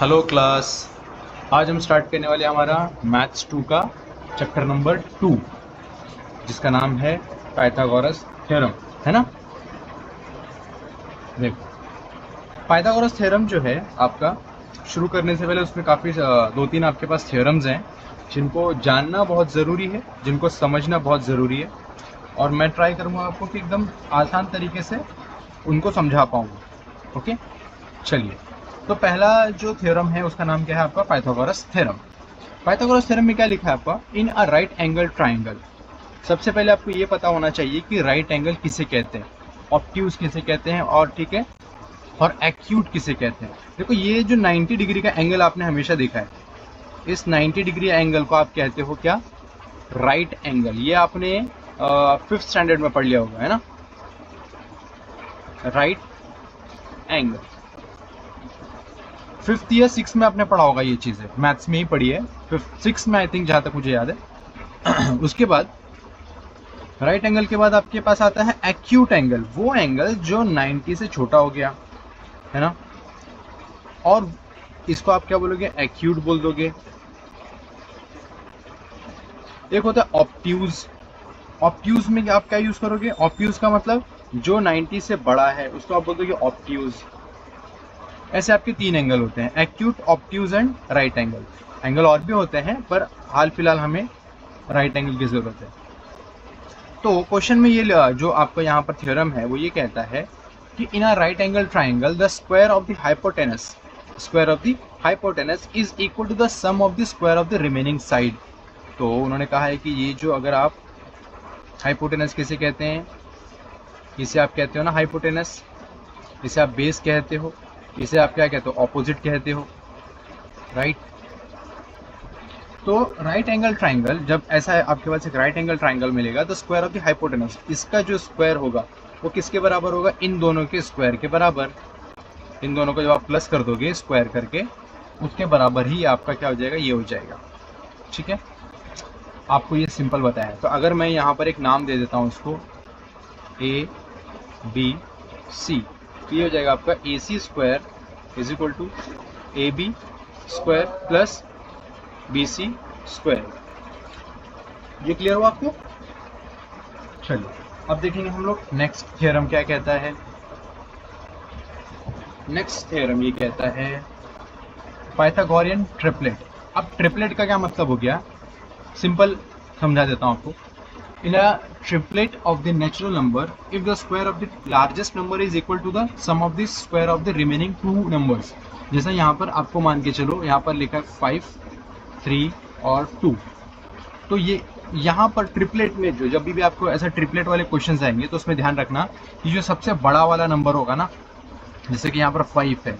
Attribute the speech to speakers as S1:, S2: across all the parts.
S1: Hello class. आज हम start करने वाले हमारा मैथ्स 2 का चैप्टर नंबर 2, जिसका नाम है पाइथागोरस थ्योरम, है ना। देखो, पाइथागोरस थ्योरम जो है आपका, शुरू करने से पहले उसमें काफ़ी दो तीन आपके पास थ्योरम्स हैं जिनको जानना बहुत ज़रूरी है, जिनको समझना बहुत ज़रूरी है, और मैं ट्राई करूँगा आपको कि एकदम आसान तरीके से उनको समझा पाऊँगा। ओके, चलिए। तो पहला जो थ्योरम है उसका नाम क्या है आपका? Pythagoras theorem. पाइथागोरस थ्योरम में क्या लिखा है आपका? इन अ राइट एंगल ट्राइंगल। सबसे पहले आपको ये पता होना चाहिए कि राइट एंगल किसे कहते हैं, ऑब्ट्यूज किसे कहते हैं, और ठीक है, और एक्यूट किसे कहते हैं। देखो, ये जो 90 डिग्री का एंगल आपने हमेशा देखा है, इस 90 डिग्री एंगल को आप कहते हो क्या? Right angle. ये आपने 5th स्टैंडर्ड में पढ़ लिया होगा, है ना, राइट एंगल। 5th या 6th में आपने पढ़ा होगा, ये चीज़ें मैथ्स में ही पढ़ी है, 5th 6th में आई थिंक, जहाँ तक मुझे याद है। उसके बाद राइट एंगल के बाद आपके पास आता है एक्यूट एंगल, वो एंगल जो 90 से छोटा हो गया, है ना, और इसको आप क्या बोलोगे? एक्यूट बोल दोगे। एक होता है ऑब्ट्यूज। ऑब्ट्यूज में आप क्या यूज करोगे? ऑब्ट्यूज का मतलब जो 90 से बड़ा है उसको आप बोल दोगे ऑब्ट्यूज। ऐसे आपके 3 एंगल होते हैं, acute, obtuse and right angle. Angle और भी होते हैं, पर हाल फिलहाल हमें राइट एंगल की जरूरत है। तो क्वेश्चन में ये जो आपका यहाँ पर थ्योरम है वो ये कहता है कि in a right angle triangle the square of the hypotenuse is equal to the sum of the square of the remaining side. तो उन्होंने कहा है कि ये जो, अगर आप हाइपोटेनस किसे कहते हैं? इसे आप कहते हो ना हाइपोटेनस, इसे आप बेस कहते हो, इसे आप क्या कहते हो? ऑपोजिट कहते हो, राइट। तो राइट एंगल ट्राइंगल, जब ऐसा है आपके पास एक राइट एंगल ट्राइंगल मिलेगा, तो स्क्वायर ऑफ द हाइपोटेनस, इसका जो स्क्वायर होगा वो किसके बराबर होगा? इन दोनों के स्क्वायर के बराबर। इन दोनों को जब आप प्लस कर दोगे स्क्वायर करके, उसके बराबर ही आपका क्या हो जाएगा? ये हो जाएगा, ठीक है। आपको ये सिंपल बताया है। तो अगर मैं यहाँ पर एक नाम दे देता हूँ इसको, ए बी सी, तो ये हो जाएगा आपका A C square is equal to A B square plus B C square. ये क्लियर हुआ आपको? चलिए, अब देखेंगे हम लोग नेक्स्ट थ्योरम क्या कहता है। नेक्स्ट थ्योरम ये कहता है पाइथागोरियन ट्रिपलेट। अब ट्रिपलेट का क्या मतलब हो गया? सिंपल समझा देता हूँ आपको। In a triplet of the natural number, if the square of the largest number is equal to the sum of the square of the remaining 2 numbers. जैसा यहाँ पर आपको मान के चलो, यहाँ पर लिखा है 5, 3 और 2। तो ये यहाँ पर ट्रिपलेट में जो, जब भी आपको ऐसा ट्रिपलेट वाले क्वेश्चंस आएंगे तो उसमें ध्यान रखना कि जो सबसे बड़ा वाला नंबर होगा ना, जैसे कि यहाँ पर 5 है,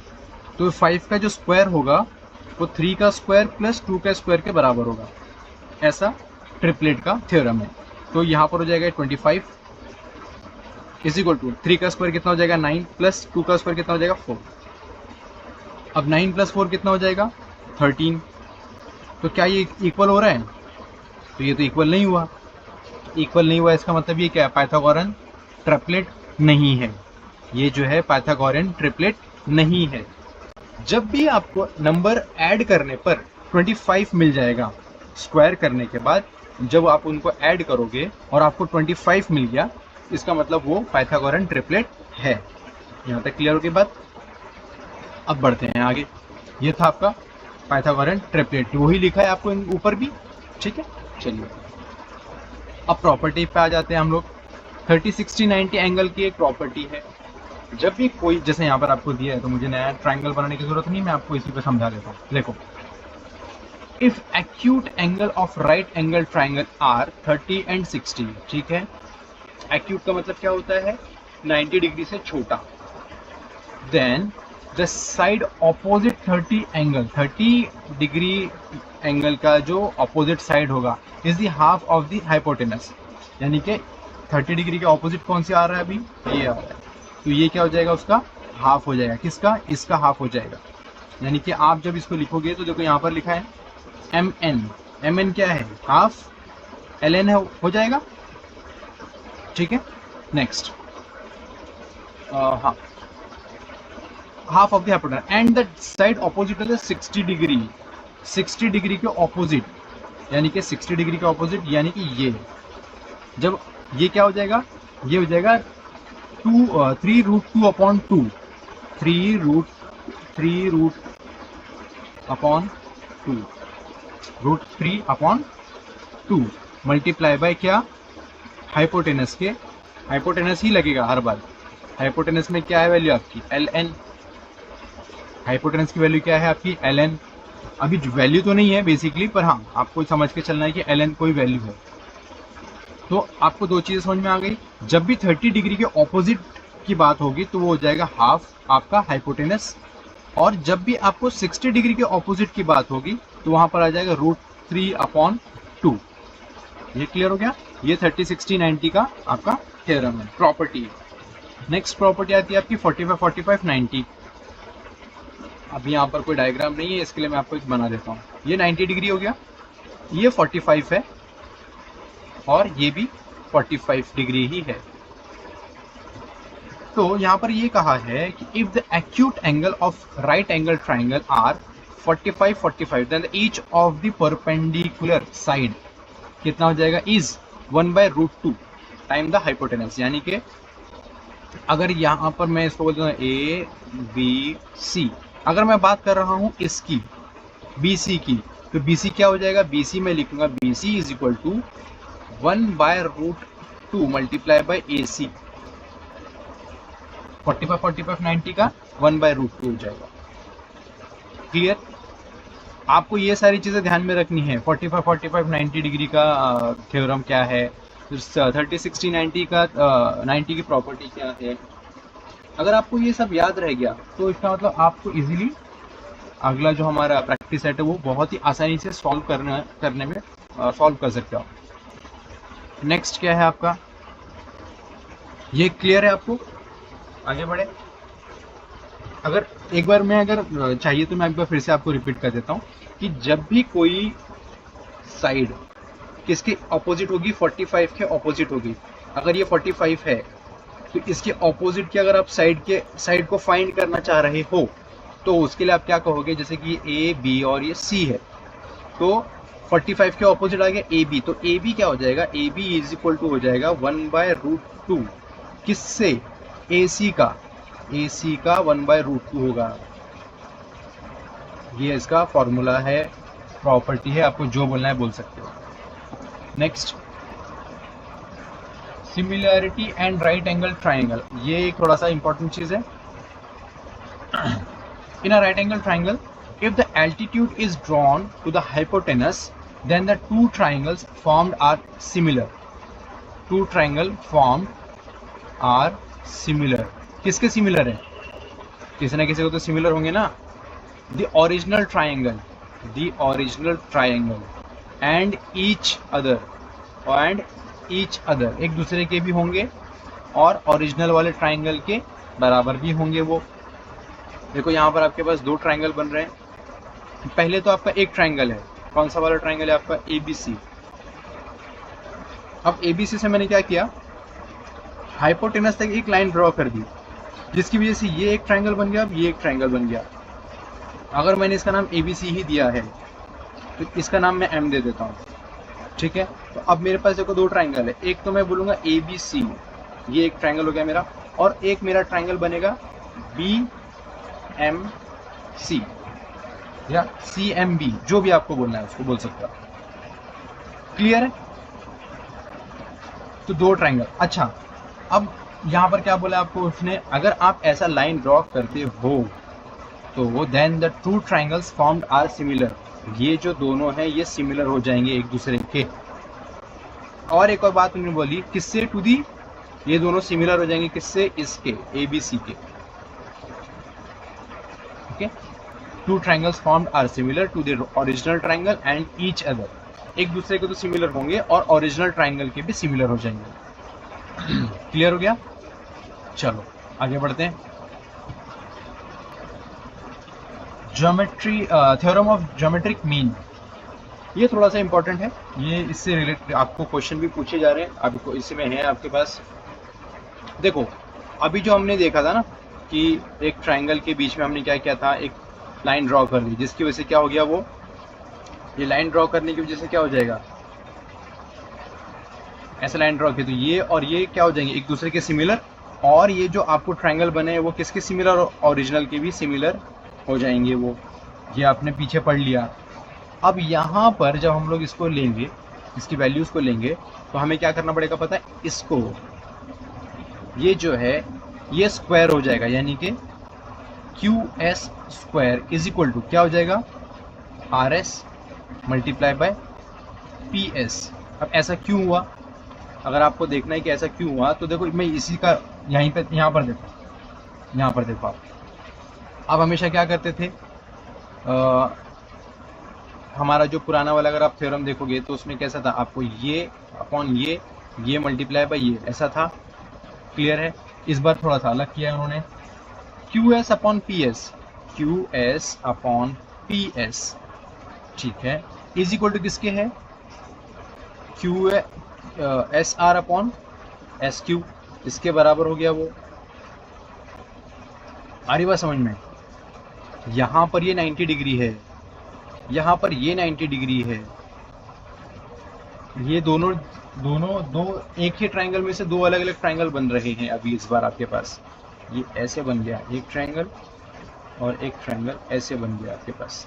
S1: तो 5 का जो स्क्वायर होगा वो 3 का स्क्वायर प्लस 2 का स्क्वायर के बराबर होगा। ऐसा ट्रिपलेट का थ्योरम है। तो यहाँ पर हो जाएगा 25 इज इक्वल टू 3 का स्क्वायर कितना हो जाएगा? 9 प्लस 2 का स्क्वायर कितना हो जाएगा? 4। अब 9 प्लस 4 कितना हो जाएगा? 13। तो क्या ये इक्वल हो रहा है? तो ये तो इक्वल नहीं हुआ। इक्वल नहीं हुआ, इसका मतलब ये क्या है? पाइथागोरन ट्रिपलेट नहीं है। ये जो है पाइथागोरन ट्रिपलेट नहीं है। जब भी आपको नंबर ऐड करने पर 25 मिल जाएगा, स्क्वायर करने के बाद जब आप उनको ऐड करोगे और आपको 25 मिल गया, इसका मतलब वो पाइथागोरन ट्रिपलेट है। यहाँ तक क्लियर होगी बात? अब बढ़ते हैं आगे। ये था आपका पाइथागोरन ट्रिपलेट, वही लिखा है आपको ऊपर भी, ठीक है। चलिए, अब प्रॉपर्टी पे आ जाते हैं हम लोग। 30, 60, 90 एंगल की एक प्रॉपर्टी है। जब भी कोई, जैसे यहाँ पर आपको दिया है तो मुझे नया ट्राइंगल बनाने की जरूरत नहीं, मैं आपको इसी पे समझा देता हूँ। देखो, if acute angle of right angle triangle are 30 and 60, ठीक है। एक्यूट का मतलब क्या होता है? 90 डिग्री से छोटा। Then the side opposite 30 degree angle का जो ऑपोजिट साइड होगा is the half of the hypotenuse. यानी कि 30 डिग्री के ऑपोजिट कौन सी आ रहा है? अभी ये आ रहा है, तो ये क्या हो जाएगा? उसका हाफ हो जाएगा। किसका? इसका हाफ हो जाएगा। यानी कि आप जब इसको लिखोगे तो देखो यहाँ पर लिखा है एम एन। एम एन क्या है? हाफ। एल एन हो जाएगा, ठीक है। नेक्स्ट, हाँ, half of the hypotenuse and the side opposite to the 60 degree, 60 degree के ऑपोजिट, यानी कि 60 डिग्री के ऑपोजिट यानी कि ये, जब ये क्या हो जाएगा, ये हो जाएगा 3 root 2 upon 2, 3 root upon 2, root 3 upon 2 multiply by क्या, हाइपोटेनस के, हाइपोटेनस ही लगेगा हर बार। हाइपोटेनस में क्या है वैल्यू आपकी ln, हाइपोटेनस की वैल्यू क्या है आपकी ln। अभी वैल्यू तो नहीं है बेसिकली, पर हाँ आपको समझ के चलना है कि ln कोई वैल्यू है। तो आपको दो चीजें समझ में आ गई, जब भी 30 डिग्री के ऑपोजिट की बात होगी तो वो हो जाएगा हाफ आपका हाइपोटेनस, और जब भी आपको 60 डिग्री के ऑपोजिट की बात होगी तो वहां पर आ जाएगा रूट 3 अपॉन 2। ये क्लियर हो गया, ये 30, 60, 90 का आपका थ्योरम है, प्रॉपर्टी। नेक्स्ट प्रॉपर्टी आती है आपकी 45, 45, 90। अब यहाँ पर कोई डायग्राम नहीं है, इसके लिए मैं आपको एक बना देता हूँ। ये 90 डिग्री हो गया, ये 45 है, और ये भी 45 डिग्री ही है। तो यहाँ पर ये कहा है कि if the acute angle of right angle triangle are 45, 45, then each of the perpendicular side कितना हो जाएगा, इज 1/√2 टाइम द हाइपोटेनस। यानी कि अगर यहाँ पर मैं इसको बोलता हूँ ए बी सी, अगर मैं बात कर रहा हूँ इसकी बी सी की, तो बी सी क्या हो जाएगा, बी सी में लिखूंगा B C is equal to 1/√2 multiply by A C. 45, 45, 90 का 1/√2 हो जाएगा। क्लियर, आपको ये सारी चीजें ध्यान में रखनी है। 45, 45, 90 डिग्री का थ्योरम क्या है, 30, 60, 90 का 90 की प्रॉपर्टी क्या है। अगर आपको ये सब याद रह गया तो इसका मतलब आपको इजीली अगला जो हमारा प्रैक्टिस सेट है वो बहुत ही आसानी से सॉल्व करने में सॉल्व कर सकते हो। नेक्स्ट क्या है आपका, ये क्लियर है आपको, आगे बढ़े। अगर एक बार मैं अगर चाहिए तो मैं एक बार फिर से आपको रिपीट कर देता हूँ कि जब भी कोई साइड किसके ऑपोजिट होगी, 45 के ऑपोजिट होगी। अगर ये 45 है तो इसके ऑपोजिट की अगर आप साइड को फाइंड करना चाह रहे हो तो उसके लिए आप क्या कहोगे, जैसे कि ए बी और ये सी है, तो 45 के ऑपोजिट आ गया ए बी, तो ए बी क्या हो जाएगा, A B is equal to हो जाएगा 1/√2 किससे, ए सी का, ए सी का 1/√2 होगा। ये इसका फॉर्मूला है, प्रॉपर्टी है, आपको जो बोलना है बोल सकते हो। Next, similarity and right angle triangle, ये एक थोड़ा सा इंपॉर्टेंट चीज है। In a right angle triangle, if the altitude is drawn to the hypotenuse, then the two triangles formed are similar. Two triangle formed are similar. किसके similar है, किसी ना किसी को तो सिमिलर होंगे ना। The original triangle and each other, एक दूसरे के भी होंगे और ओरिजिनल वाले ट्राइंगल के बराबर भी होंगे वो। देखो यहाँ पर आपके पास दो ट्राइंगल बन रहे हैं। पहले तो आपका एक ट्राइंगल है, कौन सा वाला ट्राइंगल है आपका, ABC। अब ABC से मैंने क्या किया, हाइपोटेनस तक एक लाइन ड्रॉ कर दी, जिसकी वजह से ये एक ट्राइंगल बन गया, अब ये एक ट्राइंगल बन गया। अगर मैंने इसका नाम ABC ही दिया है तो इसका नाम मैं M दे देता हूँ, ठीक है। तो अब मेरे पास देखो दो ट्राइंगल है, एक तो मैं बोलूँगा ABC, ये एक ट्राइंगल हो गया मेरा, और एक मेरा ट्राइंगल बनेगा BMC या CMB, जो भी आपको बोलना है उसको बोल सकते हो। क्लियर है, तो दो ट्राइंगल। अच्छा, अब यहाँ पर क्या बोला आपको उसने, अगर आप ऐसा लाइन ड्रॉ करते हो तो then the two triangles formed are similar, ये जो दोनों हैं ये सिमिलर हो जाएंगे एक दूसरे के। और एक और बात उन्होंने बोली, किससे, टू दी, ये दोनों सिमिलर हो जाएंगे किससे, इसके ABC के, okay. Two triangles formed are similar to the original triangle and each other, एक दूसरे को तो सिमिलर होंगे और ओरिजिनल ट्राइंगल के भी सिमिलर हो जाएंगे। क्लियर हो गया, चलो आगे बढ़ते हैं। Geometry, theorem of geometric mean, ये थोड़ा सा इंपॉर्टेंट है, ये इससे रिलेटेड आपको क्वेश्चन भी पूछे जा रहे हैं, आपको इसमें है आपके पास। देखो अभी जो हमने देखा था ना कि एक ट्राइंगल के बीच में हमने क्या किया था, एक लाइन ड्रॉ कर दी, जिसकी वजह से क्या हो गया, वो ये लाइन ड्रॉ करने की वजह से क्या हो जाएगा, ऐसा लाइन ड्रॉ किया तो ये और ये क्या हो जाएंगे, एक दूसरे के सिमिलर, और ये जो आपको ट्राइंगल बने हैं वो किसके सिमिलर, और ओरिजिनल के भी सिमिलर हो जाएंगे वो। ये आपने पीछे पढ़ लिया। अब यहाँ पर जब हम लोग इसको लेंगे, इसकी वैल्यूज़ को लेंगे, तो हमें क्या करना पड़ेगा पता है, इसको ये जो है ये स्क्वायर हो जाएगा, यानी कि QS square is equal to क्या हो जाएगा, RS मल्टीप्लाई बाय PS। अब ऐसा क्यों हुआ, अगर आपको देखना है कि ऐसा क्यों हुआ, तो देखो मैं इसी का यहाँ पर देखो आप हमेशा क्या करते थे, हमारा जो पुराना वाला अगर आप थ्योरम देखोगे तो उसमें कैसा था, आपको ये अपॉन ये मल्टीप्लाई बाय ये, ऐसा था। क्लियर है। इस बार थोड़ा सा अलग किया है उन्होंने, QS अपॉन PS, ठीक है, इज इक्वल टू किसके है, SR अपॉन SQ, इसके बराबर हो गया वो। आ रही बात समझ में, यहाँ पर ये 90 डिग्री है, यहाँ पर ये 90 डिग्री है, ये दोनों दो एक ही ट्रायंगल में से दो अलग अलग ट्रायंगल बन रहे हैं। अभी इस बार आपके पास ये ऐसे बन गया एक ट्रायंगल, और एक ट्रायंगल ऐसे बन गया आपके पास।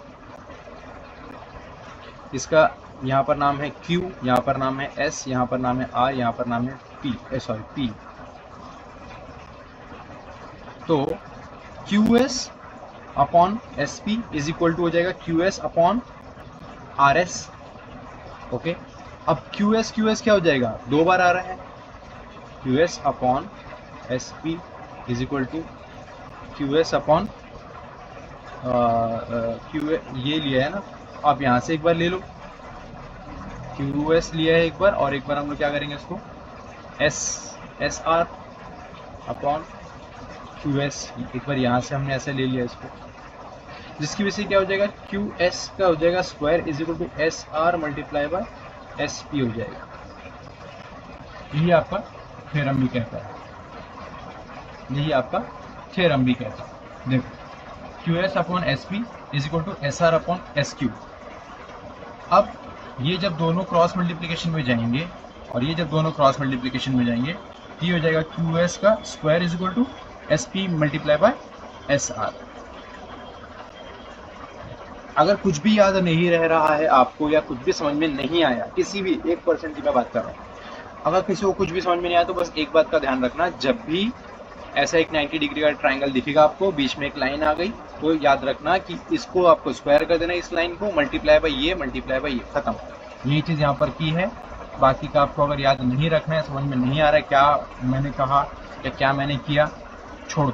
S1: इसका यहाँ पर नाम है Q, यहाँ पर नाम है S, यहाँ पर नाम है R, यहाँ पर नाम है P। तो QS upon SP is equal to हो जाएगा QS अपॉन RS। ओके, अब QS क्या हो जाएगा, दो बार आ रहा है, QS upon SP is equal to QS upon ये लिया है ना, आप यहाँ से एक बार ले लो, QS लिया है एक बार, और एक बार हम लोग क्या करेंगे इसको SR अपॉन QS, एक बार यहाँ से हमने ऐसे ले लिया इसको, जिसकी वजह से क्या हो जाएगा, QS का हो जाएगा square is equal to SR multiply by SP हो जाएगा। यही आपका थ्योरम भी कहता है, देखो QS upon SP is equal to SR upon SQ। अब ये जब दोनों क्रॉस मल्टीप्लिकेशन में जाएंगे, और ये जब दोनों क्रॉस मल्टीप्लिकेशन में जाएंगे, ये हो जाएगा QS का square is equal to SP multiply by SR। अगर कुछ भी याद नहीं रह रहा है आपको, या कुछ भी समझ में नहीं आया, किसी भी 1% की मैं बात कर रहा हूँ, अगर किसी को कुछ भी समझ में नहीं आया तो बस एक बात का ध्यान रखना, जब भी ऐसा एक 90 डिग्री का ट्रायंगल दिखेगा आपको, बीच में एक लाइन आ गई, तो याद रखना कि इसको आपको स्क्वायर कर देना, इस लाइन को मल्टीप्लाई बाय ये, खत्म। यही चीज़ यहाँ पर की है। बाकी का आपको अगर याद नहीं रखना है, समझ में नहीं आ रहा है क्या मैंने कहा या क्या मैंने किया, छोड़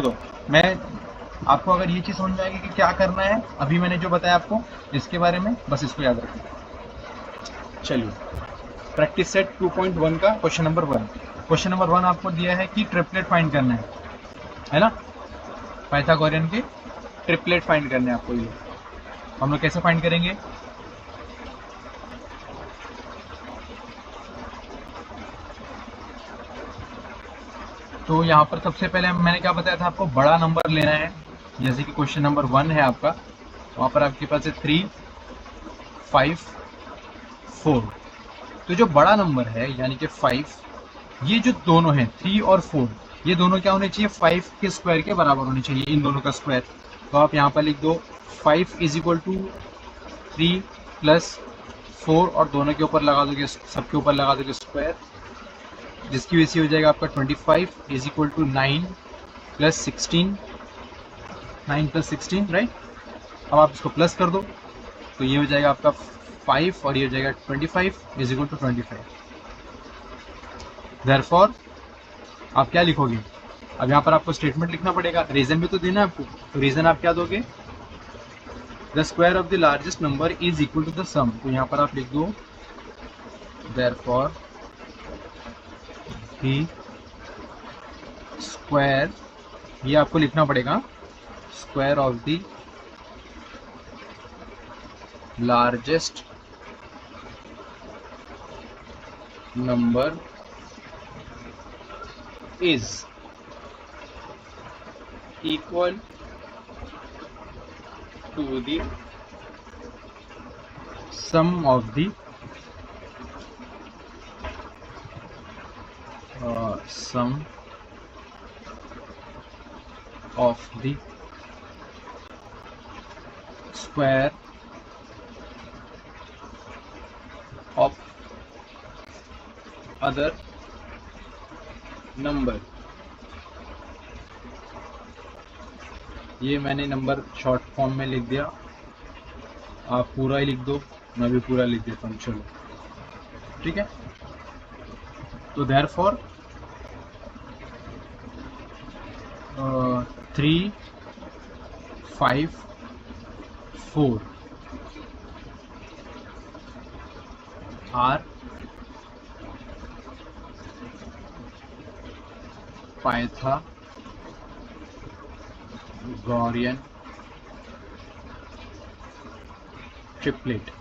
S1: दो। मैं आपको अगर ये चीज़ समझ में आएगी कि क्या करना है, अभी मैंने जो बताया आपको इसके बारे में, बस इसको याद रखना। चलिए, प्रैक्टिस सेट 2.1 का क्वेश्चन नंबर 1। क्वेश्चन नंबर 1 आपको दिया है कि ट्रिपलेट फाइंड करना है ना, पाइथागोरियन के ट्रिपलेट फाइंड करने हैं आपको। ये हम लोग कैसे फाइंड करेंगे, तो यहाँ पर सबसे पहले मैंने क्या बताया था आपको, बड़ा नंबर लेना है। जैसे कि क्वेश्चन नंबर 1 है आपका, वहाँ पर आपके पास है 3, 5, 4। तो जो बड़ा नंबर है यानी कि 5, ये जो दोनों हैं 3 और 4, ये दोनों क्या होने चाहिए, 5 के स्क्वायर के बराबर होने चाहिए, इन दोनों का स्क्वायर। तो आप यहाँ पर लिख दो 5 इज इक्वल टू 3 प्लस 4, और दोनों के ऊपर लगा दोगे, सबके ऊपर लगा दोगे स्क्वायर, जिसकी वजह से हो जाएगा आपका 25 is equal to 9 plus 16, right. अब आप इसको प्लस कर दो, तो ये हो जाएगा आपका 5, और ये हो जाएगा 25 इज इक्वल टू 25। देयरफॉर आप क्या लिखोगे, अब यहाँ पर आपको स्टेटमेंट लिखना पड़ेगा, रीजन भी तो देना है आपको। तो रीजन आप क्या दोगे, the square of the largest number is equal to the sum. तो यहाँ पर आप लिख दो देयरफॉर द स्क्वायर, ये आपको लिखना पड़ेगा, square of the largest number is equal to the sum of the sum of the square of other number। ये मैंने नंबर शॉर्ट फॉर्म में लिख दिया, आप पूरा ही लिख दो, मैं भी पूरा लिख देता हूँ, चलो ठीक है। तो देयरफॉर 3, 5, 4 आर पाइथागोरियन ट्रिपलेट्स।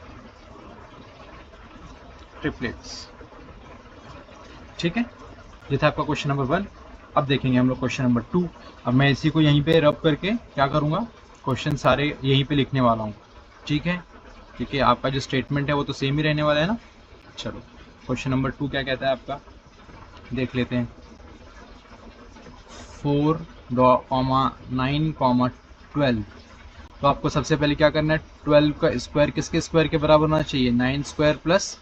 S1: ठीक है, ये था आपका क्वेश्चन नंबर 1। अब देखेंगे हम लोग क्वेश्चन नंबर 2। अब मैं इसी को यहीं पे रब करके क्या करूँगा, क्वेश्चन सारे यहीं पे लिखने वाला हूँ। ठीक है, क्योंकि आपका जो स्टेटमेंट है वो तो सेम ही रहने वाला है ना। चलो क्वेश्चन नंबर 2 क्या कहता है आपका, देख लेते हैं। 4, 9, 12। तो आपको सबसे पहले क्या करना है, 12 का स्क्वायर किसके स्क्वायर के बराबर होना चाहिए, 9 स्क्वायर प्लस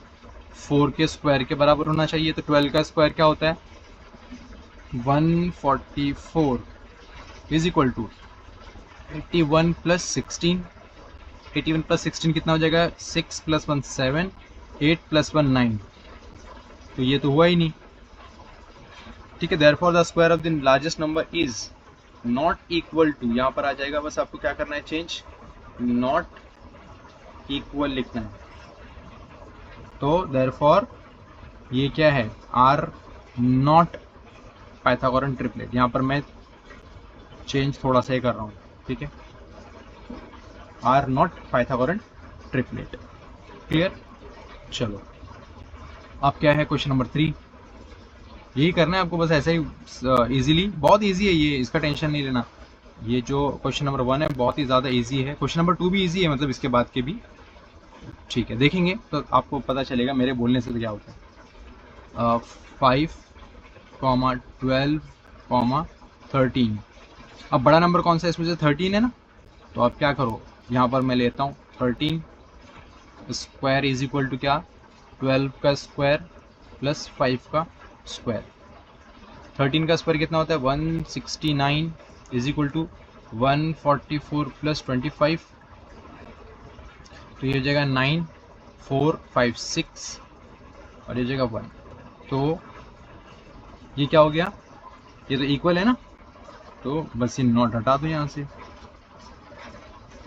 S1: 4 के स्क्वायर के बराबर होना चाहिए। तो 12 का स्क्वायर क्या होता है, 144 is equal to 81 plus 16। 81 plus 16 कितना हो जाएगा, 6 प्लस 1 7, 8 प्लस 1 9। तो ये तो हुआ ही नहीं। ठीक है, therefore the square of the largest number is not equal to, यहाँ पर आ जाएगा, बस आपको क्या करना है, चेंज नॉट इक्वल लिखना है। तो देयरफॉर ये क्या है, आर नॉट पाइथागोरन ट्रिपलेट। यहाँ पर मैं चेंज थोड़ा सा ही कर रहा हूँ, ठीक है, are not Pythagorean triplet. Clear. चलो अब क्या है क्वेश्चन नंबर 3। यही करना है आपको, बस ऐसे ही इजीली, बहुत इजी है ये, इसका टेंशन नहीं लेना। ये जो क्वेश्चन नंबर 1 है बहुत ही ज़्यादा इजी है, क्वेश्चन नंबर 2 भी इजी है, मतलब इसके बाद के भी। ठीक है, देखेंगे तो आपको पता चलेगा मेरे बोलने से तो क्या होता है। 5, 12, 13। अब बड़ा नंबर कौन सा है इसमें से, 13 है ना। तो अब क्या करो, यहाँ पर मैं लेता हूँ 13 स्क्वायर इज इक्वल टू क्या, 12 का स्क्वायर प्लस 5 का स्क्वायर। 13 का स्क्वायर कितना होता है, 169 इज इक्वल टू 144 प्लस 25। तो ये हो जाएगा 9, 4, 5, 6 और ये हो जाएगा 1। तो ये क्या हो गया, ये तो इक्वल है ना। तो बस ये नॉट हटा दो यहाँ से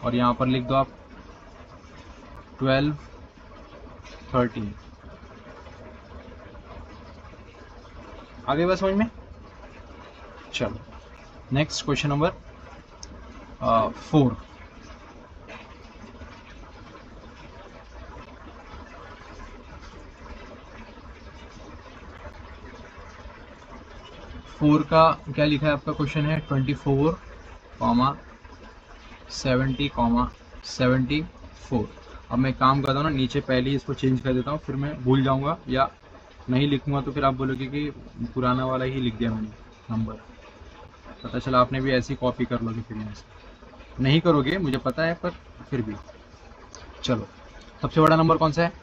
S1: और यहाँ पर लिख दो आप 12, 13। आगे बस समझ में। चलो नेक्स्ट क्वेश्चन नंबर 4। का क्या लिखा है आपका, क्वेश्चन है 24, 70, 74। अब मैं काम करता हूँ ना, नीचे पहले ही इसको चेंज कर देता हूँ, फिर मैं भूल जाऊंगा या नहीं लिखूंगा तो फिर आप बोलोगे कि पुराना वाला ही लिख दिया मैंने नंबर। पता चला आपने भी ऐसी कॉपी कर लोगे, फिर यहाँ से नहीं करोगे मुझे पता है, पर फिर भी। चलो सबसे बड़ा नंबर कौन सा है,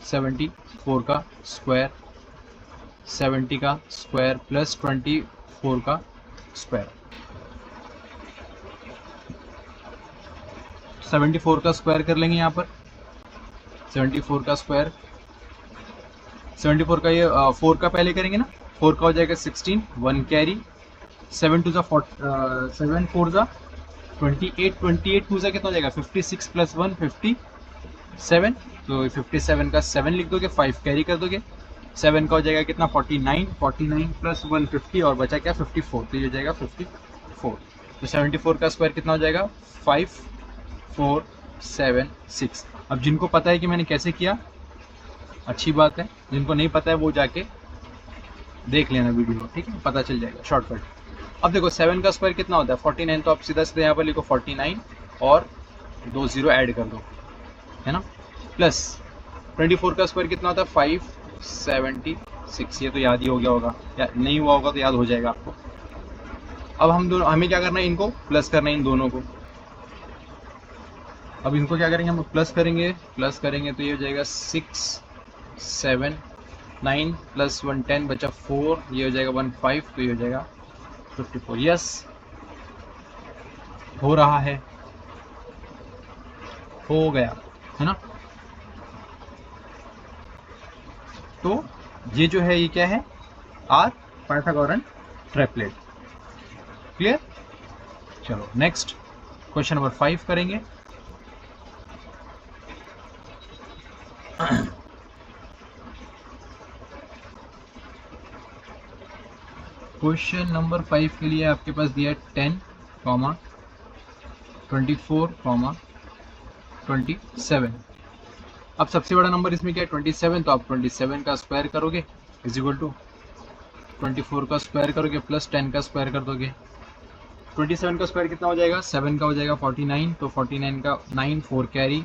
S1: 74 का स्क्वायर, 70 का स्क्वायर प्लस 24 का स्क्वायर। 74 का स्क्वायर कर लेंगे यहाँ पर, 74 का स्क्वायर, 74 का ये 4 का पहले करेंगे ना, 4 का हो जाएगा 16, 1 कैरी, 7 2 7 4 28, 28 2 कितना हो जाएगा, 56 प्लस 1 57। तो 57 का 7 लिख दोगे, 5 कैरी कर दोगे, 7 का हो जाएगा कितना, 49, 49 प्लस 1 50 और बचा क्या 54। तो ये हो जाएगा 54। तो 74 का स्क्वायर कितना हो जाएगा, 5, 4, 7, 6। अब जिनको पता है कि मैंने कैसे किया अच्छी बात है, जिनको नहीं पता है वो जाके देख लेना वीडियो, ठीक है, पता चल जाएगा शॉर्टकट। अब देखो 7 का स्क्वायर कितना होता है 49, तो आप सीधा सीधा यहाँ पर लिखो 49 और 2 0 ऐड कर दो, है ना, प्लस 24 का स्क्वायर कितना होता है 576, ये तो याद ही हो गया होगा, या नहीं हुआ होगा तो याद हो जाएगा आपको। अब हम दोनों, हमें क्या करना है, इनको प्लस करना है इन दोनों को। अब इनको क्या करेंगे, हम प्लस करेंगे तो ये हो जाएगा 6 7 9 प्लस 1 10 बचा 4, ये हो जाएगा 1 5, तो ये हो जाएगा 54। यस, हो रहा है, हो गया, है ना। तो ये जो है ये क्या है, आर पाइथागोरन ट्रिपलेट। क्लियर। चलो नेक्स्ट क्वेश्चन नंबर 5 करेंगे। क्वेश्चन नंबर 5 के लिए आपके पास दिया है 10, 24, 27। अब सबसे बड़ा नंबर इसमें क्या है 27, तो आप 27 का स्क्वायर करोगे इज इक्वल टू 24 का स्क्वायर करोगे प्लस 10 का स्क्वायर कर दोगे। 27 का स्क्वायर कितना हो जाएगा, 7 का हो जाएगा 49, तो 49 का 9 4 कैरी,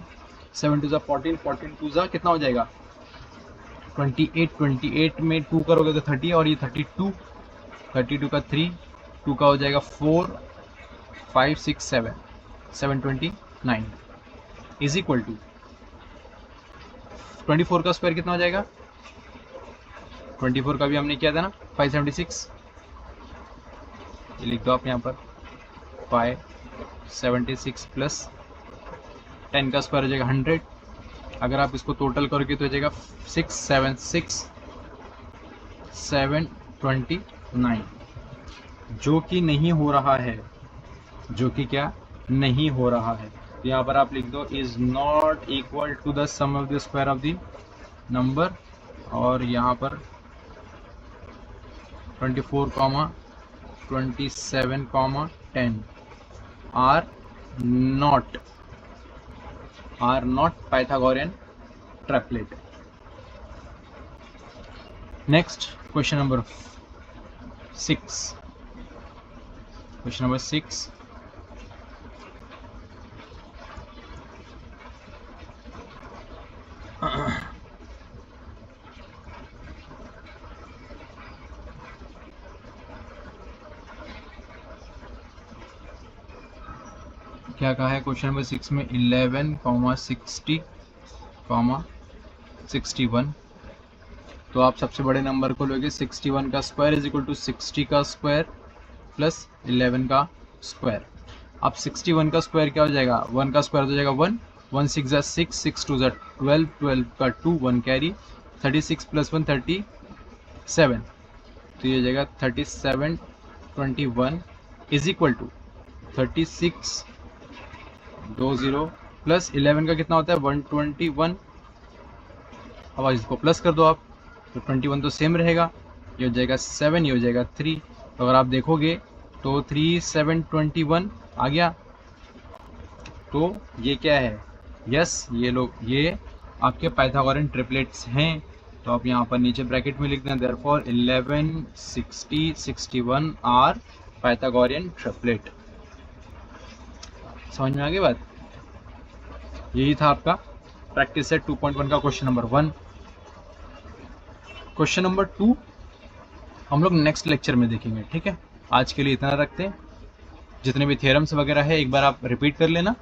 S1: 7 2 14, 14 2 कितना हो जाएगा 28, 28 में 2 करोगे तो 30, और ये 32, 32 का 3, 2 का हो जाएगा 4 5 6 7 729 इज इक्वल टू 24 का स्क्वायर कितना हो जाएगा, 24 का भी हमने किया था ना 576, ये लिख दो आप यहाँ पर 576 प्लस 10 का स्क्वायर हो जाएगा 100। अगर आप इसको टोटल करोगे तो हो जाएगा 676 729, जो कि नहीं हो रहा है, जो कि क्या नहीं हो रहा है। तो यहाँ पर आप लिख दो is not equal to the sum of the square of the number, और यहाँ पर 24, 27, 10 are not Pythagorean triplet. Next question number 6। Question number 6, क्या कहा है क्वेश्चन नंबर 6 में 11, 60, 61। तो आप सबसे बड़े नंबर को लोगे 61 का स्क्वायर इज इक्वल टू 60 का स्क्वायर प्लस 11 का स्क्वायर। अब 61 का स्क्वायर क्या हो जाएगा, 1 का स्क्वायर हो जाएगा 1, 1 6 ज़ा 6, 6 2 ज़ा 12, 12 का 2, 1 कैरी, 36 प्लस 1 37, तो ये हो जाएगा 37 21 इज इक्वल टू 36 20 प्लस 11 का कितना होता है 121। अब इसको प्लस कर दो आप, तो 21 तो सेम रहेगा, ये हो जाएगा 7, ये हो जाएगा 3। तो अगर आप देखोगे तो 3 7 21 आ गया। तो ये क्या है, यस ये लोग ये आपके पाइथागोरन ट्रिपलेट्स हैं। तो आप यहाँ पर नीचे ब्रैकेट में लिख दें देयरफॉर 11 60 61 आर पाइथागोरियन ट्रिपलेट। समझ में आ गई बात। यही था आपका प्रैक्टिस सेट 2.1 का क्वेश्चन नंबर 1। क्वेश्चन नंबर 2 हम लोग नेक्स्ट लेक्चर में देखेंगे, ठीक है। आज के लिए इतना रखते हैं। जितने भी थ्योरम्स वगैरह है एक बार आप रिपीट कर लेना।